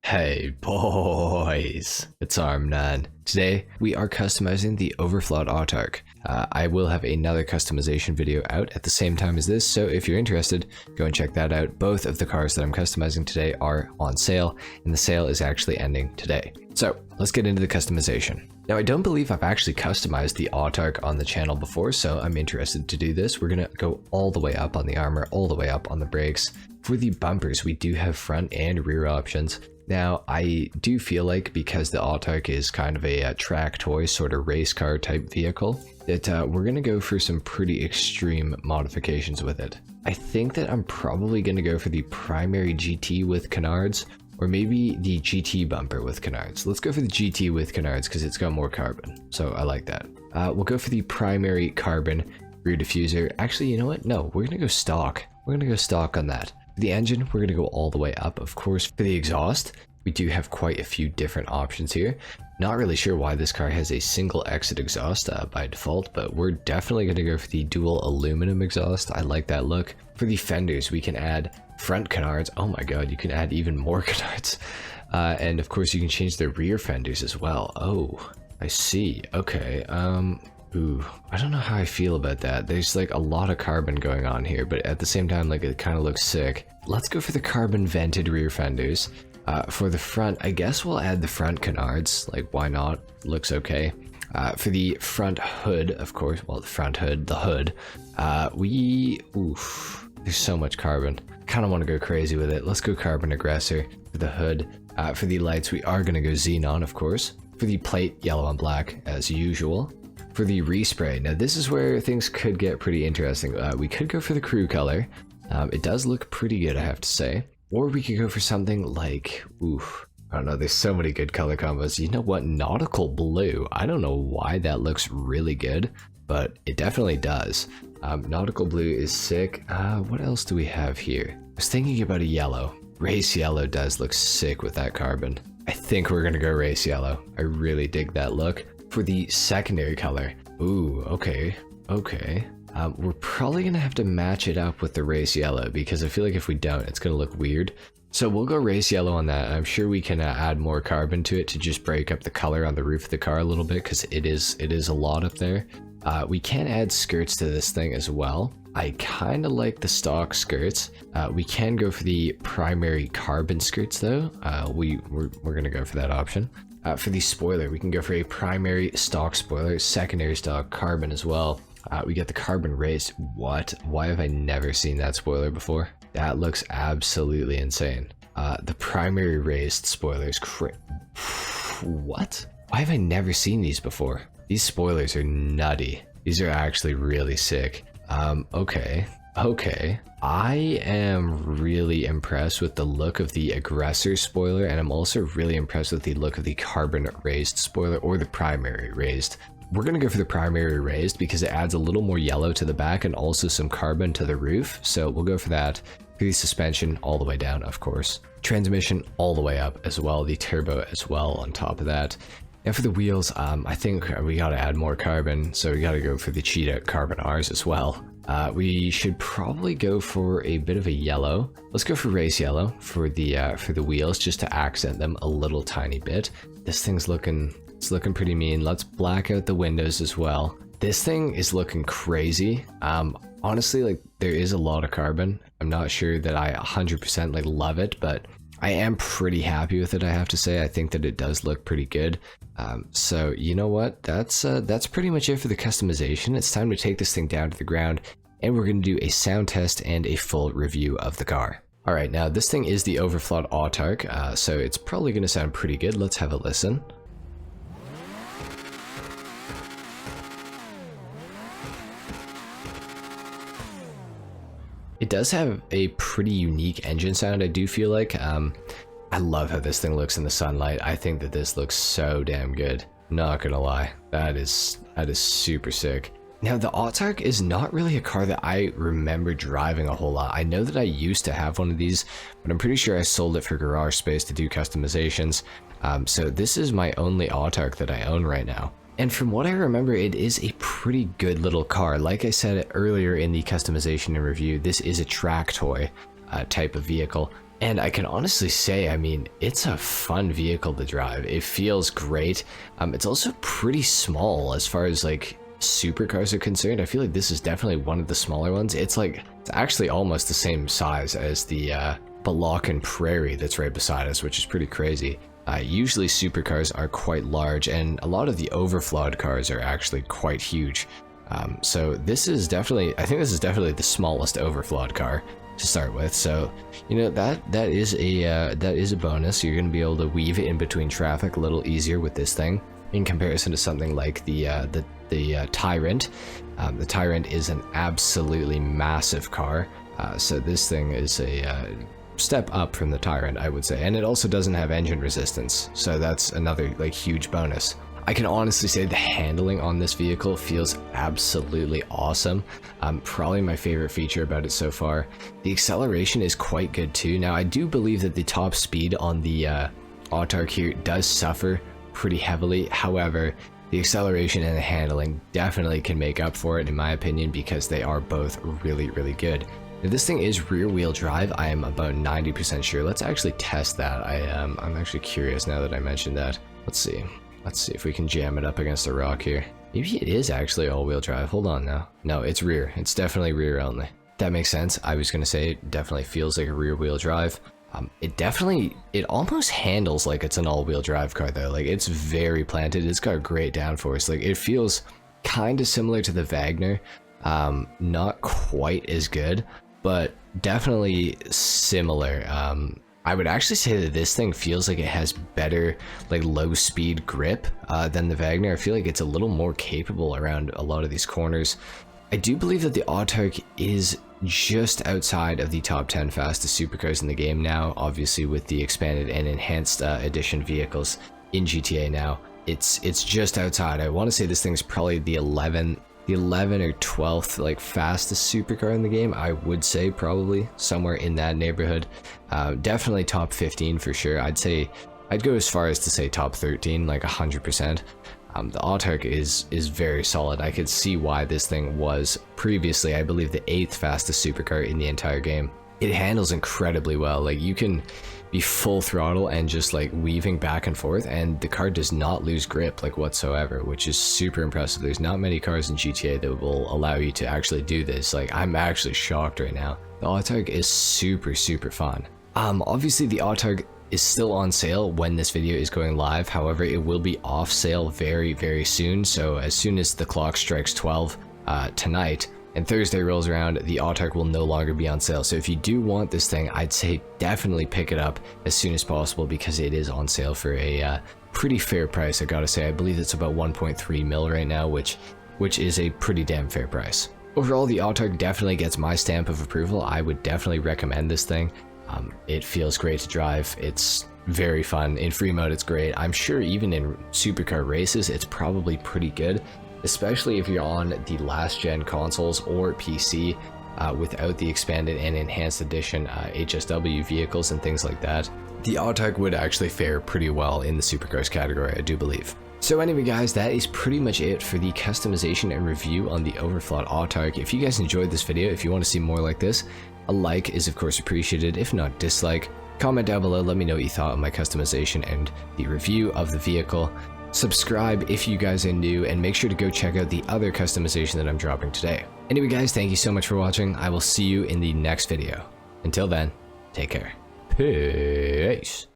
Hey boys, it's HarmNone. Today we are customizing the Overflod Autarch. I will have another customization video out at the same time as this, so if you're interested, go and check that out. Both of the cars that I'm customizing today are on sale, and the sale is actually ending today. So let's get into the customization. Now I don't believe I've actually customized the Autarch on the channel before, so I'm interested to do this. We're gonna go all the way up on the armor, all the way up on the brakes. For the bumpers, we do have front and rear options. Now, I do feel like because the Autarch is kind of a track toy, sort of race car type vehicle, that we're going to go for some pretty extreme modifications with it. I think that I'm probably going to go for the primary GT with canards, or maybe the GT bumper with canards. Let's go for the GT with canards because it's got more carbon, so I like that. We'll go for the primary carbon rear diffuser. Actually, you know what? No, we're going to go stock. We're going to go stock on that. For the engine, we're going to go all the way up, of course. For the exhaust, we do have quite a few different options here. Not really sure why this car has a single exit exhaust by default, but we're definitely going to go for the dual aluminum exhaust. I like that look. For the fenders, we can add front canards. Oh my god, you can add even more canards. And of course, you can change the rear fenders as well. Oh, I see. Okay, ooh, I don't know how I feel about that. There's like a lot of carbon going on here, but at the same time, like it kind of looks sick. Let's go for the carbon vented rear fenders. For the front, I guess we'll add the front canards. Like, why not? Looks okay. For the front hood, of course, well, the front hood, the hood, oof, there's so much carbon. Kind of want to go crazy with it. Let's go carbon aggressor for the hood. For the lights, we are going to go xenon, of course. For the plate, yellow and black, as usual. For the respray, now this is where things could get pretty interesting. We could go for the crew color. It does look pretty good, I have to say. Or we could go for something like, oof, I don't know, there's so many good color combos. You know what, nautical blue. I don't know why that looks really good, but it definitely does. Nautical blue is sick. What else do we have here? I was thinking about a yellow. Race yellow does look sick with that carbon. I think we're gonna go race yellow. I really dig that look. For the secondary color, ooh, okay. We're probably gonna have to match it up with the race yellow because I feel like if we don't, it's gonna look weird. So we'll go race yellow on that. I'm sure we can add more carbon to it to just break up the color on the roof of the car a little bit because it is a lot up there. We can add skirts to this thing as well. I kind of like the stock skirts. We can go for the primary carbon skirts though. We're gonna go for that option. For the spoiler, we can go for a primary stock spoiler, secondary stock carbon as well. We get the carbon raised. What? Why have I never seen that spoiler before? That looks absolutely insane. The primary raised spoiler is what? Why have I never seen these before? These spoilers are nutty. These are actually really sick. Okay. I am really impressed with the look of the aggressor spoiler, and I'm also really impressed with the look of the carbon raised spoiler, or the primary raised. We're gonna go for the primary raised because it adds a little more yellow to the back and also some carbon to the roof, so we'll go for that. For the suspension, all the way down, of course. Transmission, all the way up as well, the turbo as well on top of that. And for the wheels, I think we gotta add more carbon, so we gotta go for the cheetah carbon R's as well. We should probably go for a bit of a yellow. Let's go for race yellow for the wheels, just to accent them a little tiny bit. This thing's looking pretty mean. Let's black out the windows as well. This thing is looking crazy. Honestly, like, there is a lot of carbon. I'm not sure that I 100% like love it, but I am pretty happy with it, I have to say. I think that it does look pretty good. So you know what? That's pretty much it for the customization. It's time to take this thing down to the ground, and we're going to do a sound test and a full review of the car. All right, now this thing is the Overflod Autarch, so it's probably going to sound pretty good. Let's have a listen. It does have a pretty unique engine sound, I do feel like. I love how this thing looks in the sunlight. I think that this looks so damn good. Not gonna lie, that is super sick. Now the Autarch is not really a car that I remember driving a whole lot. I know that I used to have one of these, but I'm pretty sure I sold it for garage space to do customizations. So this is my only Autarch that I own right now. And from what I remember, it is a pretty good little car. Like I said earlier in the customization and review, this is a track toy type of vehicle. And I can honestly say, I mean, it's a fun vehicle to drive. It feels great. It's also pretty small as far as like supercars are concerned. I feel like this is definitely one of the smaller ones. It's actually almost the same size as the Balakan Prairie that's right beside us, which is pretty crazy. Usually supercars are quite large, and a lot of the Overflod cars are actually quite huge. So this is definitely, I think this is definitely the smallest Overflod car to start with. So, you know, that is a bonus. You're going to be able to weave in between traffic a little easier with this thing in comparison to something like the Tyrant. The Tyrant is an absolutely massive car. So this thing is a step up from the Tyrant, I would say, and it also doesn't have engine resistance, so that's another like huge bonus. I can honestly say the handling on this vehicle feels absolutely awesome. Probably my favorite feature about it so far. The acceleration is quite good too. Now, I do believe that the top speed on the Autarch here does suffer pretty heavily. However, the acceleration and the handling definitely can make up for it, in my opinion, because they are both really, really good. Now, this thing is rear-wheel drive. I am about 90% sure. Let's actually test that. I'm actually curious now that I mentioned that. Let's see. Let's see if we can jam it up against a rock here. Maybe it is actually all-wheel drive. Hold on now. No, it's rear. It's definitely rear only. That makes sense. I was gonna say it definitely feels like a rear-wheel drive. It almost handles like it's an all-wheel drive car though. Like, it's very planted. It's got great downforce. Like, it feels kind of similar to the Wagner. Not quite as good, but definitely similar. I would actually say that this thing feels like it has better like low speed grip than the Wagner. I feel like it's a little more capable around a lot of these corners. I do believe that the Autarch is just outside of the top 10 fastest supercars in the game now, obviously with the expanded and enhanced edition vehicles in GTA now. It's just outside. I want to say this thing's probably the 11 or 12th like fastest supercar in the game. I would say probably somewhere in that neighborhood. Definitely top 15 for sure. I'd go as far as to say top 13, like 100%. The Autarch is very solid. I could see why this thing was previously, I believe, the 8th fastest supercar in the entire game. It handles incredibly well. Like, you can be full throttle and just like weaving back and forth, and the car does not lose grip like whatsoever, which is super impressive. There's not many cars in GTA that will allow you to actually do this. Like, I'm actually shocked right now. The Autarch is super fun. Obviously the Autarch is still on sale when this video is going live. However, it will be off sale very soon. So as soon as the clock strikes 12 tonight and Thursday rolls around, the Autarch will no longer be on sale. So if you do want this thing, I'd say definitely pick it up as soon as possible, because it is on sale for a pretty fair price. I gotta say, I believe it's about 1.3 mil right now, which is a pretty damn fair price. Overall, the Autarch definitely gets my stamp of approval. I would definitely recommend this thing. It feels great to drive. It's very fun. In free mode, it's great. I'm sure even in supercar races, it's probably pretty good, especially if you're on the last gen consoles or PC without the expanded and enhanced edition HSW vehicles and things like that. The Autarch would actually fare pretty well in the supercars category, I do believe. So anyway guys, that is pretty much it for the customization and review on the Overflod Autarch. If you guys enjoyed this video, if you want to see more like this, a like is of course appreciated, if not dislike. Comment down below, let me know what you thought of my customization and the review of the vehicle. Subscribe if you guys are new, and make sure to go check out the other customization that I'm dropping today. Anyway guys, thank you so much for watching. I will see you in the next video. Until then, take care. Peace.